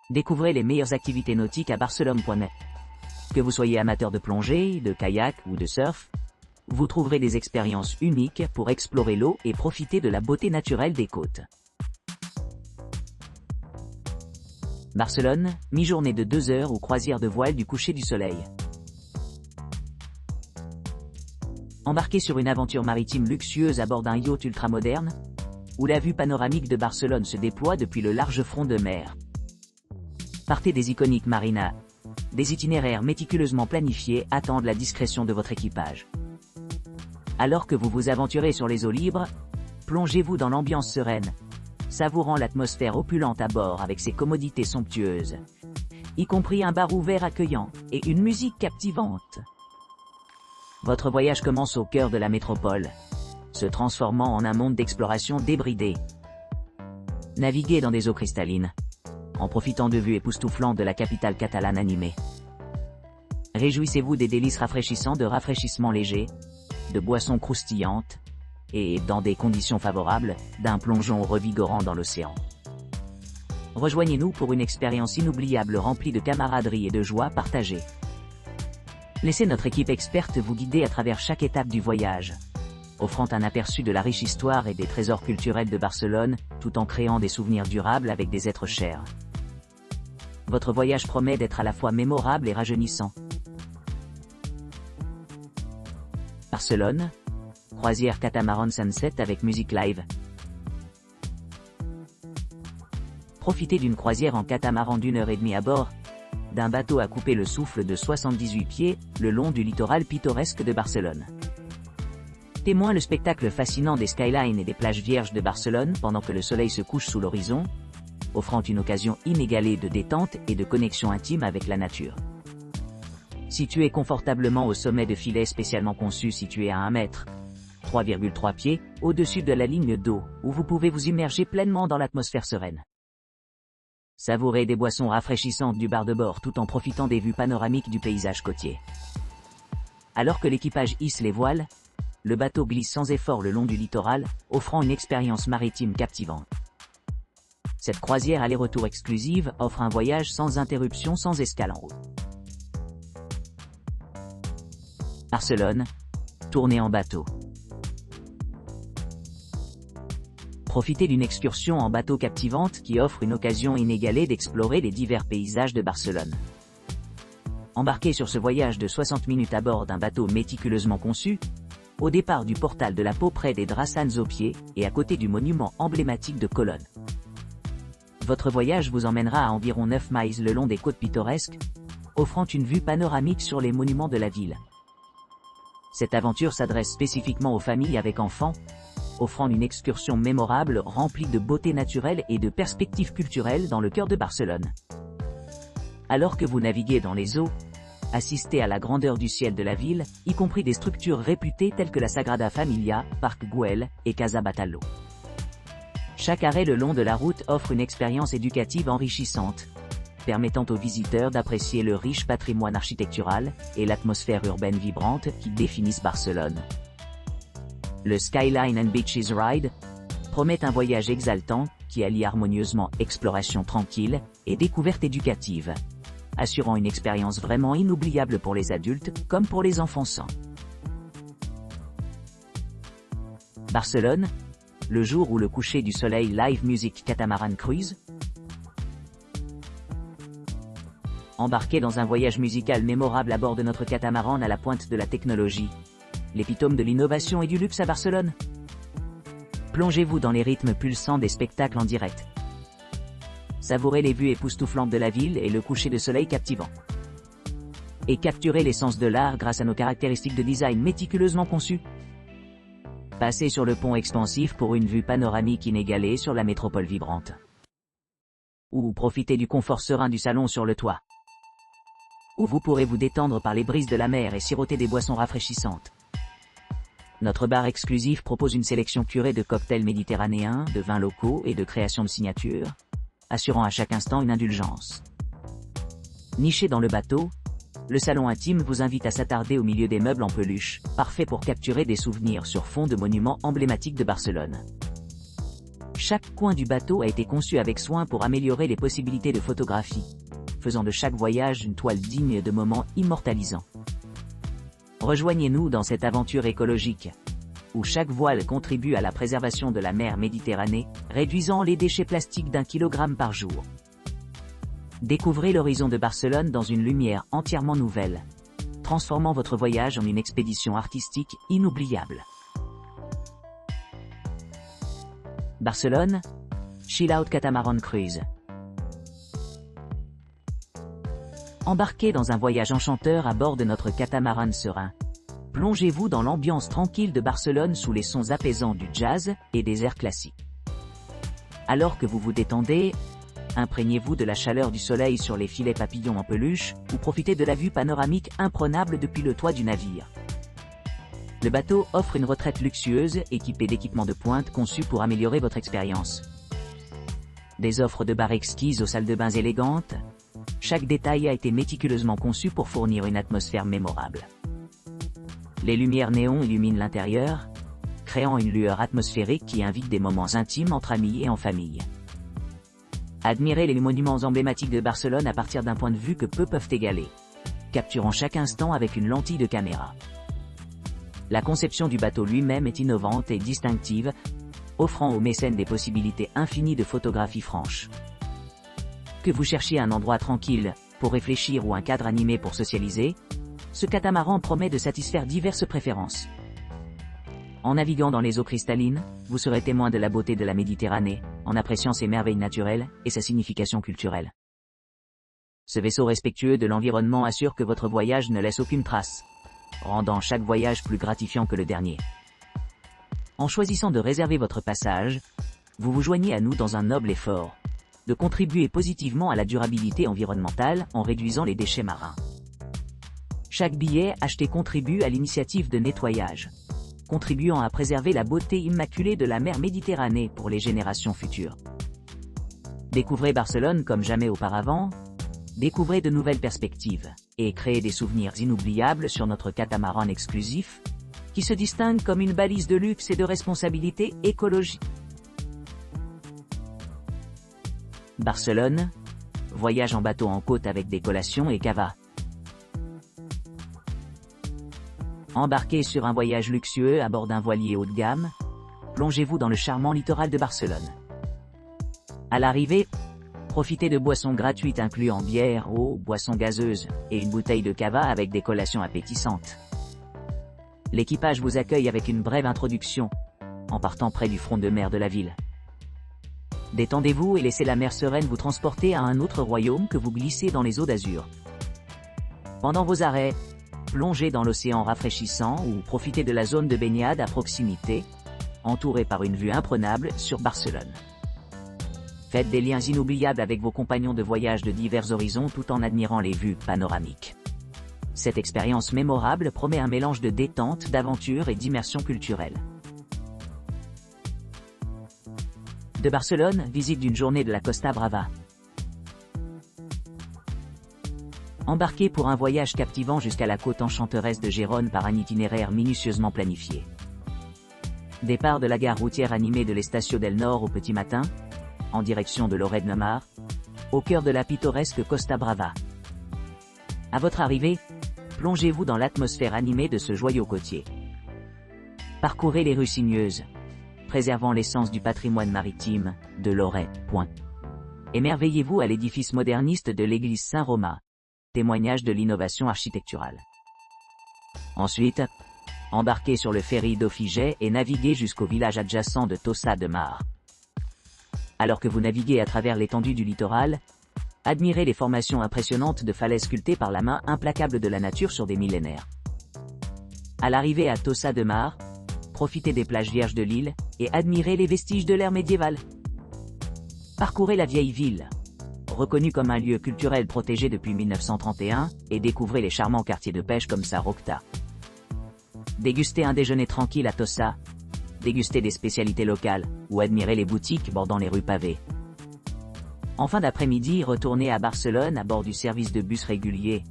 Découvrez les meilleures activités nautiques à barcelone.net. Que vous soyez amateur de plongée, de kayak ou de surf, vous trouverez des expériences uniques pour explorer l'eau et profiter de la beauté naturelle des côtes. Barcelone, mi-journée de 2 heures ou croisière de voile du coucher du soleil. Embarquez sur une aventure maritime luxueuse à bord d'un yacht ultramoderne, où la vue panoramique de Barcelone se déploie depuis le large front de mer. Partez des iconiques marinas. Des itinéraires méticuleusement planifiés attendent la discrétion de votre équipage. Alors que vous vous aventurez sur les eaux libres, plongez-vous dans l'ambiance sereine, savourant l'atmosphère opulente à bord avec ses commodités somptueuses, y compris un bar ouvert accueillant et une musique captivante. Votre voyage commence au cœur de la métropole, se transformant en un monde d'exploration débridé. Naviguez dans des eaux cristallines, en profitant de vues époustouflantes de la capitale catalane animée. Réjouissez-vous des délices rafraîchissants de rafraîchissement léger, de boissons croustillantes, et, dans des conditions favorables, d'un plongeon revigorant dans l'océan. Rejoignez-nous pour une expérience inoubliable remplie de camaraderie et de joie partagée. Laissez notre équipe experte vous guider à travers chaque étape du voyage, offrant un aperçu de la riche histoire et des trésors culturels de Barcelone, tout en créant des souvenirs durables avec des êtres chers. Votre voyage promet d'être à la fois mémorable et rajeunissant. Barcelone, croisière catamaran sunset avec musique live. Profitez d'une croisière en catamaran d'1 heure et demie à bord d'un bateau à couper le souffle de 78 pieds, le long du littoral pittoresque de Barcelone. Témoin le spectacle fascinant des skylines et des plages vierges de Barcelone pendant que le soleil se couche sous l'horizon, offrant une occasion inégalée de détente et de connexion intime avec la nature. Situé confortablement au sommet de filets spécialement conçus situés à 1 mètre, 3,3 pieds, au-dessus de la ligne d'eau, où vous pouvez vous immerger pleinement dans l'atmosphère sereine. Savourez des boissons rafraîchissantes du bar de bord tout en profitant des vues panoramiques du paysage côtier. Alors que l'équipage hisse les voiles, le bateau glisse sans effort le long du littoral, offrant une expérience maritime captivante. Cette croisière aller-retour exclusive offre un voyage sans interruption, sans escale en route. Barcelone, tournée en bateau. Profitez d'une excursion en bateau captivante qui offre une occasion inégalée d'explorer les divers paysages de Barcelone. Embarquez sur ce voyage de 60 minutes à bord d'un bateau méticuleusement conçu, au départ du portal de la Pau près des Drassanes au pied et à côté du monument emblématique de Colonne. Votre voyage vous emmènera à environ 9 miles le long des côtes pittoresques, offrant une vue panoramique sur les monuments de la ville. Cette aventure s'adresse spécifiquement aux familles avec enfants, offrant une excursion mémorable remplie de beauté naturelle et de perspectives culturelles dans le cœur de Barcelone. Alors que vous naviguez dans les eaux, assistez à la grandeur du ciel de la ville, y compris des structures réputées telles que la Sagrada Familia, Parc Güell et Casa Batlló. Chaque arrêt le long de la route offre une expérience éducative enrichissante, permettant aux visiteurs d'apprécier le riche patrimoine architectural et l'atmosphère urbaine vibrante qui définissent Barcelone. Le Skyline and Beaches Ride promet un voyage exaltant qui allie harmonieusement exploration tranquille et découverte éducative, assurant une expérience vraiment inoubliable pour les adultes comme pour les enfants sans. Barcelone, le jour où le coucher du soleil live music catamaran cruise. Embarquez dans un voyage musical mémorable à bord de notre catamaran à la pointe de la technologie, l'épitome de l'innovation et du luxe à Barcelone. Plongez-vous dans les rythmes pulsants des spectacles en direct. Savourez les vues époustouflantes de la ville et le coucher de soleil captivant. Et capturez l'essence de l'art grâce à nos caractéristiques de design méticuleusement conçues. Passez sur le pont expansif pour une vue panoramique inégalée sur la métropole vibrante. Ou profitez du confort serein du salon sur le toit, où vous pourrez vous détendre par les brises de la mer et siroter des boissons rafraîchissantes. Notre bar exclusif propose une sélection curée de cocktails méditerranéens, de vins locaux et de créations de signatures, assurant à chaque instant une indulgence. Niché dans le bateau, le salon intime vous invite à s'attarder au milieu des meubles en peluche, parfait pour capturer des souvenirs sur fond de monuments emblématiques de Barcelone. Chaque coin du bateau a été conçu avec soin pour améliorer les possibilités de photographie, faisant de chaque voyage une toile digne de moments immortalisants. Rejoignez-nous dans cette aventure écologique, où chaque voile contribue à la préservation de la mer Méditerranée, réduisant les déchets plastiques d'1 kg par jour. Découvrez l'horizon de Barcelone dans une lumière entièrement nouvelle, transformant votre voyage en une expédition artistique inoubliable. Barcelone, Chill Out Catamaran Cruise. Embarquez dans un voyage enchanteur à bord de notre catamaran serein. Plongez-vous dans l'ambiance tranquille de Barcelone sous les sons apaisants du jazz et des airs classiques. Alors que vous vous détendez, imprégnez-vous de la chaleur du soleil sur les filets papillons en peluche, ou profitez de la vue panoramique imprenable depuis le toit du navire. Le bateau offre une retraite luxueuse, équipée d'équipements de pointe conçus pour améliorer votre expérience. Des offres de bars exquises aux salles de bains élégantes, chaque détail a été méticuleusement conçu pour fournir une atmosphère mémorable. Les lumières néons illuminent l'intérieur, créant une lueur atmosphérique qui invite des moments intimes entre amis et en famille. Admirez les monuments emblématiques de Barcelone à partir d'un point de vue que peu peuvent égaler, capturant chaque instant avec une lentille de caméra. La conception du bateau lui-même est innovante et distinctive, offrant aux mécènes des possibilités infinies de photographie franche. Que vous cherchiez un endroit tranquille pour réfléchir ou un cadre animé pour socialiser, ce catamaran promet de satisfaire diverses préférences. En naviguant dans les eaux cristallines, vous serez témoin de la beauté de la Méditerranée, en appréciant ses merveilles naturelles et sa signification culturelle. Ce vaisseau respectueux de l'environnement assure que votre voyage ne laisse aucune trace, rendant chaque voyage plus gratifiant que le dernier. En choisissant de réserver votre passage, vous vous joignez à nous dans un noble effort, de contribuer positivement à la durabilité environnementale en réduisant les déchets marins. Chaque billet acheté contribue à l'initiative de nettoyage, contribuant à préserver la beauté immaculée de la mer Méditerranée pour les générations futures. Découvrez Barcelone comme jamais auparavant, découvrez de nouvelles perspectives, et créez des souvenirs inoubliables sur notre catamaran exclusif, qui se distingue comme une balise de luxe et de responsabilité écologique. Barcelone, voyage en bateau en côte avec des collations et cava. Embarquez sur un voyage luxueux à bord d'un voilier haut de gamme, plongez-vous dans le charmant littoral de Barcelone. À l'arrivée, profitez de boissons gratuites incluant bière, eau, boissons gazeuses, et une bouteille de cava avec des collations appétissantes. L'équipage vous accueille avec une brève introduction, en partant près du front de mer de la ville. Détendez-vous et laissez la mer sereine vous transporter à un autre royaume que vous glissez dans les eaux d'azur. Pendant vos arrêts, plongez dans l'océan rafraîchissant ou profitez de la zone de baignade à proximité, entourée par une vue imprenable sur Barcelone. Faites des liens inoubliables avec vos compagnons de voyage de divers horizons tout en admirant les vues panoramiques. Cette expérience mémorable promet un mélange de détente, d'aventure et d'immersion culturelle. De Barcelone, visite d'une journée de la Costa Brava. Embarquez pour un voyage captivant jusqu'à la côte enchanteresse de Gérone par un itinéraire minutieusement planifié. Départ de la gare routière animée de l'Estació del Nord au petit matin, en direction de Lloret de Mar, au cœur de la pittoresque Costa Brava. À votre arrivée, plongez-vous dans l'atmosphère animée de ce joyau côtier. Parcourez les rues sinueuses, préservant l'essence du patrimoine maritime de Lloret. Émerveillez-vous à l'édifice moderniste de l'église Saint-Romain, témoignage de l'innovation architecturale. Ensuite, embarquez sur le ferry d'Offiget et naviguez jusqu'au village adjacent de Tossa de Mar. Alors que vous naviguez à travers l'étendue du littoral, admirez les formations impressionnantes de falaises sculptées par la main implacable de la nature sur des millénaires. À l'arrivée à Tossa de Mar, profitez des plages vierges de l'île et admirez les vestiges de l'ère médiévale. Parcourez la vieille ville, reconnue comme un lieu culturel protégé depuis 1931, et découvrez les charmants quartiers de pêche comme Sarocta. Dégustez un déjeuner tranquille à Tossa, dégustez des spécialités locales, ou admirez les boutiques bordant les rues pavées. En fin d'après-midi, retournez à Barcelone à bord du service de bus régulier,